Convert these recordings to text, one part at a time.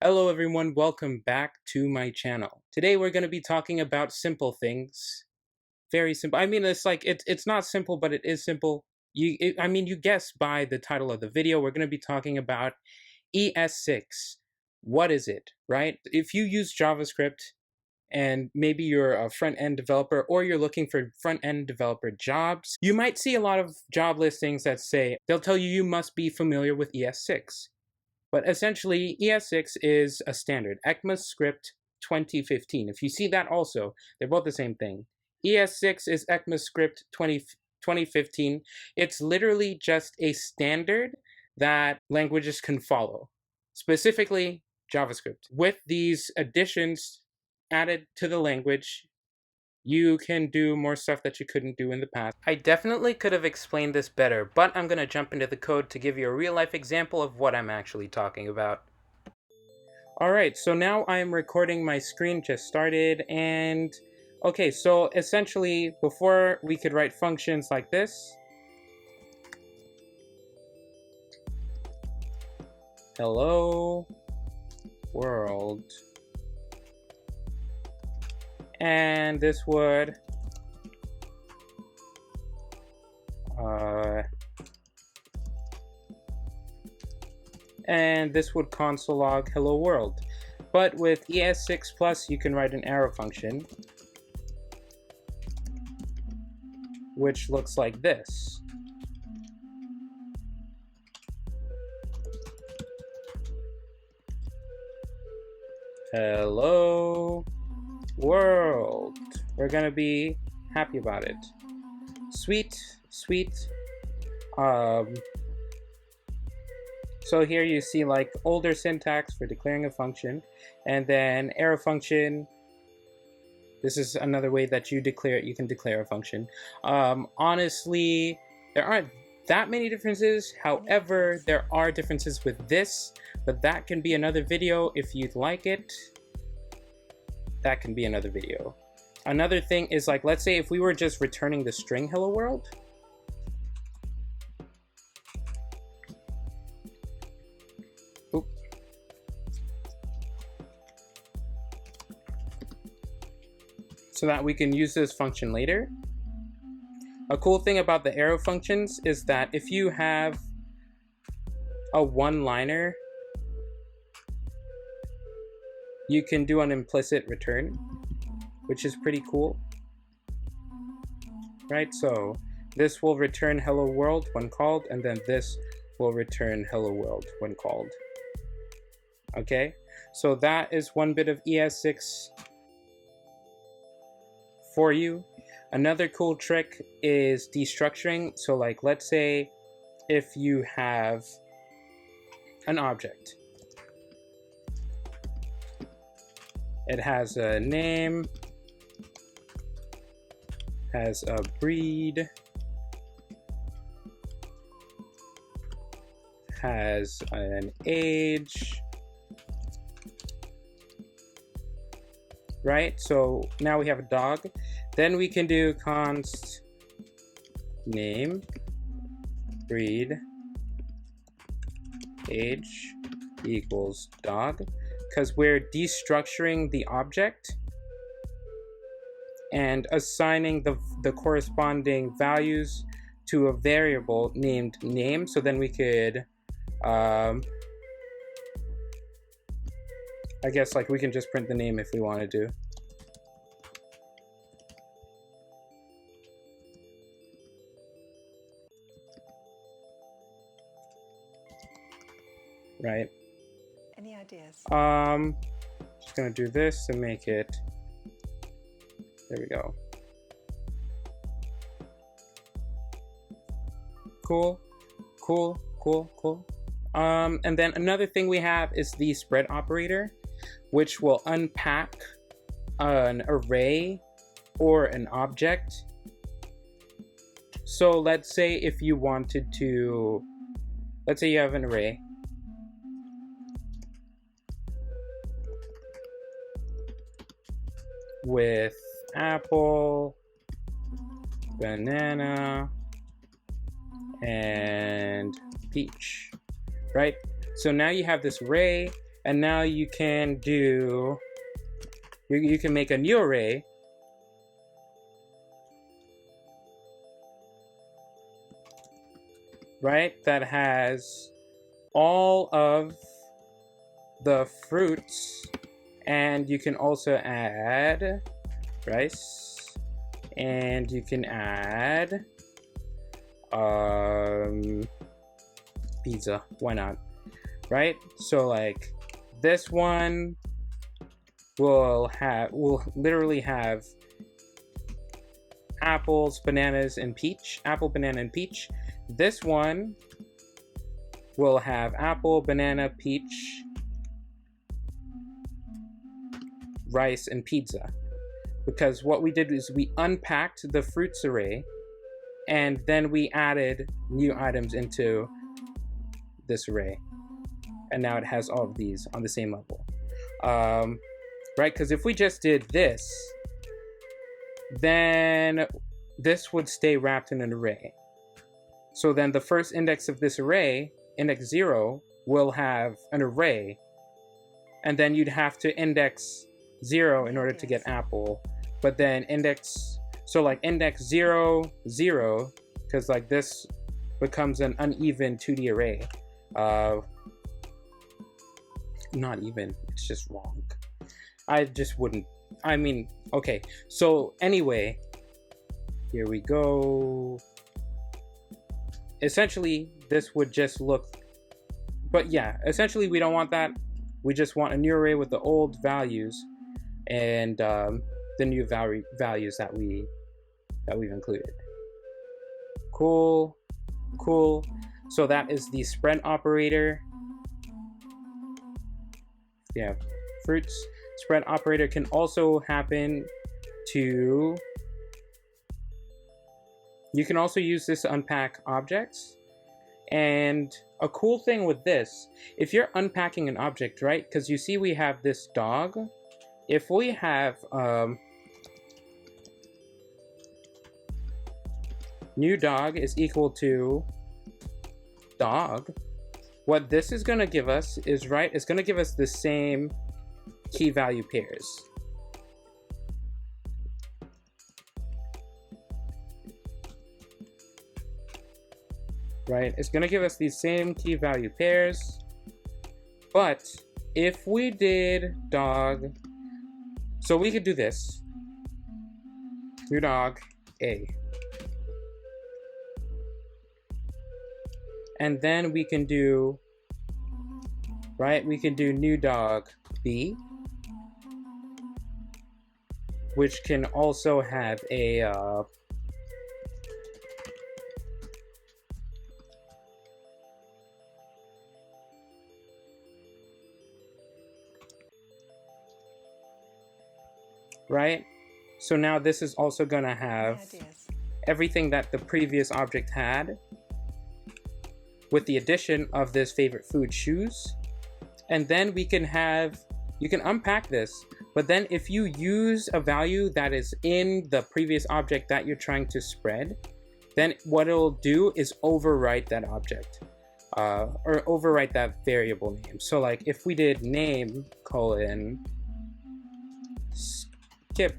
Hello everyone, welcome back to my channel. Today we're going to be talking about simple things. Very simple. I mean, it's not simple, but it is simple. You guessed by the title of the video, we're going to be talking about ES6. What is it, right? If you use JavaScript and maybe you're a front-end developer or you're looking for front-end developer jobs, you might see a lot of job listings that say, they'll tell you must be familiar with ES6. But essentially, ES6 is a standard, ECMAScript 2015. If you see that also, they're both the same thing. ES6 is ECMAScript 2015. It's literally just a standard that languages can follow, specifically JavaScript. With these additions added to the language, you can do more stuff that you couldn't do in the past. I definitely could have explained this better, but I'm going to jump into the code to give you a real-life example of what I'm actually talking about. Alright, so now I'm recording. My screen just started, and okay, so essentially, before we could write functions like this, hello world, and this would console log hello world. But with ES6 plus, you can write an arrow function, which looks like this. Hello world. We're gonna be happy about it. Sweet. So here you see like older syntax for declaring a function, and then arrow function. This is another way that you can declare a function. Honestly, there aren't that many differences. However, there are differences with this, but that can be another video if you'd like it. That can be another video. Another thing is, like, let's say if we were just returning the string hello world. Oop. So that we can use this function later. A cool thing about the arrow functions is that if you have a one-liner, you can do an implicit return, which is pretty cool, right? So this will return hello world when called, and then this will return hello world when called. Okay, so that is one bit of ES6 for you. Another cool trick is destructuring. So like, let's say if you have an object, it has a name, has a breed, has an age, right? So now we have a dog. Then we can do const name, breed, age equals dog, because we're destructuring the object and assigning the corresponding values to a variable named name. So then we could, I guess, like, we can just print the name if we wanted to. Right? Any ideas? Just gonna do this to make it. There we go. Cool. And then another thing we have is the spread operator, which will unpack an array or an object. So let's say if you wanted to, let's say you have an array. With apple, banana, and peach, right? So now you have this array, And now you can do, you can make a new array. Right, that has all of the fruits, and you can also add rice, and you can add pizza. Why not? Right? So like this one will literally have apples, bananas, and peach. Apple, banana, and peach. This one will have apple, banana, peach, rice, and pizza. Because what we did is we unpacked the fruits array and then we added new items into this array. And now it has all of these on the same level. Right, because if we just did this, then this would stay wrapped in an array. So then the first index of this array, index 0, will have an array. And then you'd have to index 0 in order to get apple. But then index 0, 0, because like this becomes an uneven 2D array. Not even, it's just wrong. I just wouldn't, I mean, okay. So anyway, here we go. Essentially, this would just look, but yeah, essentially we don't want that. We just want a new array with the old values and the new values that we've included. Cool. So that is the spread operator. Yeah, fruits. Spread operator can also happen to, you can also use this to unpack objects. And a cool thing with this, if you're unpacking an object, right? Because you see we have this dog. If we have new dog is equal to dog, what this is going to give us is, right, it's going to give us the same key value pairs. Right, it's going to give us these same key value pairs, but if we did dog, so we could do this, new dog A, and then we can do, right, we can do new dog B, which can also have a right? So now this is also going to have everything that the previous object had with the addition of this favorite food, shoes. And then we can have, you can unpack this, but then if you use a value that is in the previous object that you're trying to spread, then what it'll do is overwrite that object or overwrite that variable name. So like if we did name colon skip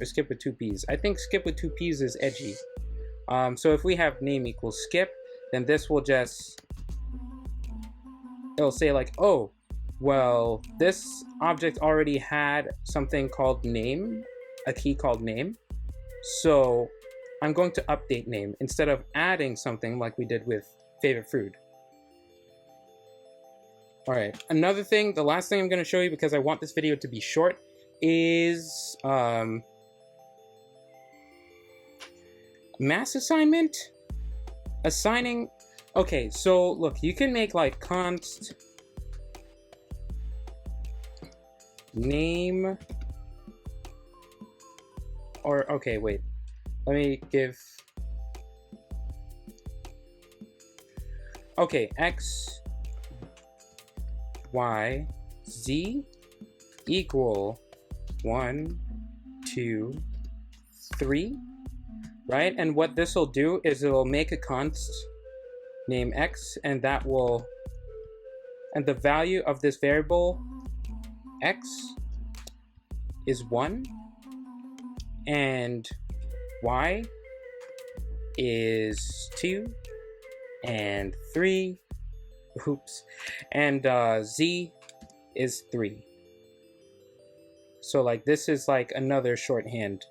or skip with 2 P's. I think skip with 2 P's is edgy. So if we have name equals skip, then this will just, it'll say like, oh, well, this object already had something called name, a key called name. So I'm going to update name instead of adding something like we did with favorite food. All right, another thing, the last thing I'm going to show you because I want this video to be short is mass assignment. Assigning, okay, so look, you can make like const name, or okay, wait, let me give, okay, x, y, z equal 1, 2, 3, right? And what this will do is it'll make a const name x, and that will and the value of this variable x is 1, and y is 2, and 3, oops, and z is 3. So like this is like another shorthand.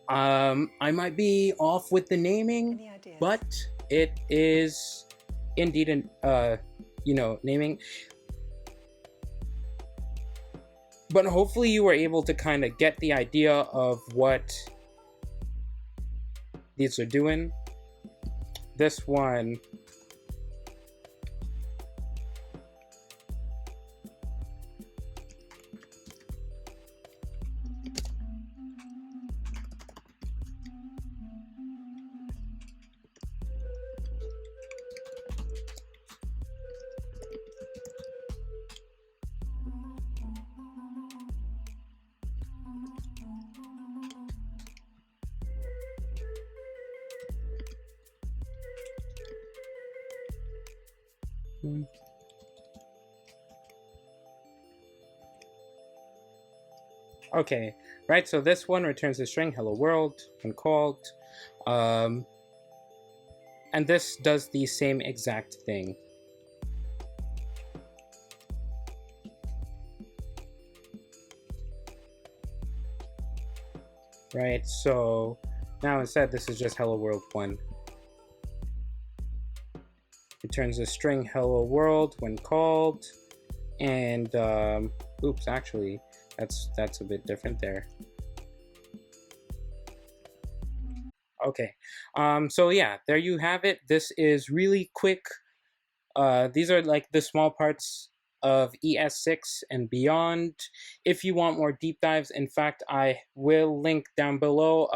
I might be off with the naming, but it is indeed an naming. But hopefully you were able to kind of get the idea of what these are doing. This one, okay, right, so this one returns the string hello world when called, and this does the same exact thing. Right, so now instead this is just hello world 1. Returns a string hello world when called, and oops, actually that's a bit different there. Okay, so yeah, there you have it. This is really quick. These are like the small parts of ES6 and beyond. If you want more deep dives, in fact, I will link down below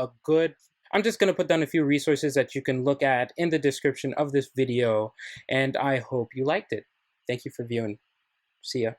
I'm just going to put down a few resources that you can look at in the description of this video, and I hope you liked it. Thank you for viewing. See ya.